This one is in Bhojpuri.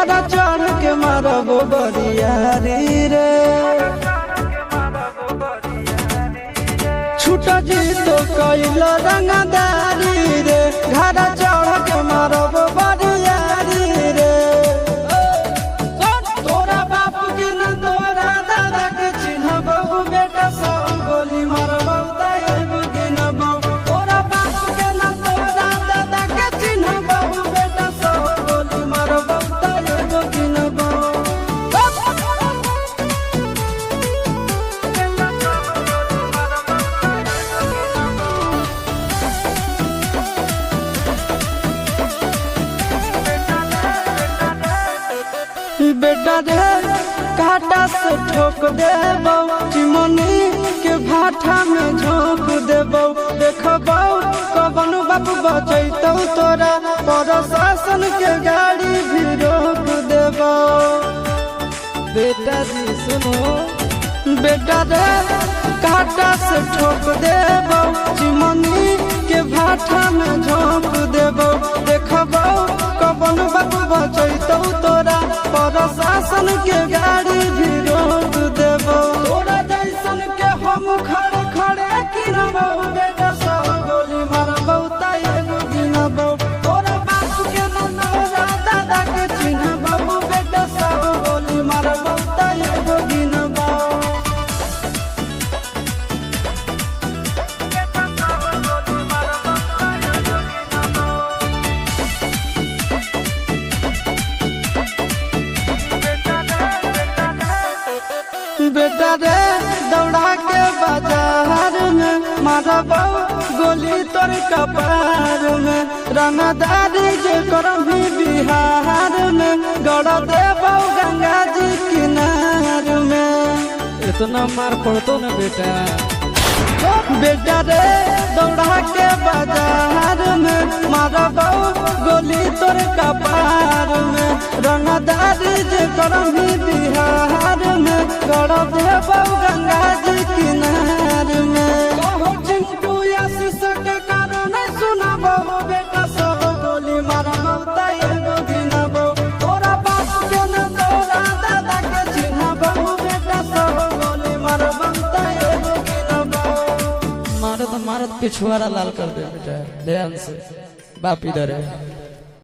घरा चढ़ के मारब बरियारी रे। छूट जी तो कैल रंगदारी रे, घरा चढ़ के मारब बरियारी रे। तोरा बाप के न तोरा दादा के चिन्हबहु, बेटा सब गोली मारबहु तैबु गिनबहु। तोरा बाप के न तोरा दादा के चिन्हबहु, बेटा सब गोली मारबहु तैबु गिनबहु। बेटा रे काटा से ठोक देबौ, चिमनी के भाटा में झोंक देबौ। देखबौ कवन बाप बचैतौ तोरा, प्रशासन के गाड़ी भी रोक देबौ। बेटा जी सुनो, बेटा रे काटा से ठोक देबौ, चिमनी के भाटा में झोंक देबौ। देखबौ कवन बाप बचैतौ तोरा, प्रशासन के गाड़ी भी रोक देबौ। तोरा जैसन के हम खड़े खड़े गिनबौ, बेटा सब गोली मारबौ तैबु गिनबौ। तोरा बाप के न तोरा दादा के चिन्हबौ, बेटा सब गोली मारबौ तैबु गिनबौ। बेटा रे दौड़ा के बाजार में मारबौ गोली तोर कपार में। रंगदारी जे करभी बिहार में, गड़ देबौ गंगा जी किनार में। इतना मार पड़तो न बेटा। बेटा रे दौड़ा के बाजार में मारबौ गोली तोर कपार में। रंगदारी जे करभी बिहार में, गड़ देबौ गंगा जी किनार में। चिंटू आशीष के कारण सुनबौ, बेटा सब गोली मारबौ तैबु गिनबौ। तोरा बाप के न तोरा दादा के चिन्हबौ, बेटा सब गोली मारबौ तैबु गिनबौ। मारत मारत पिछुआरा लाल कर दे बेटा, ध्यान से। बाप इधर है।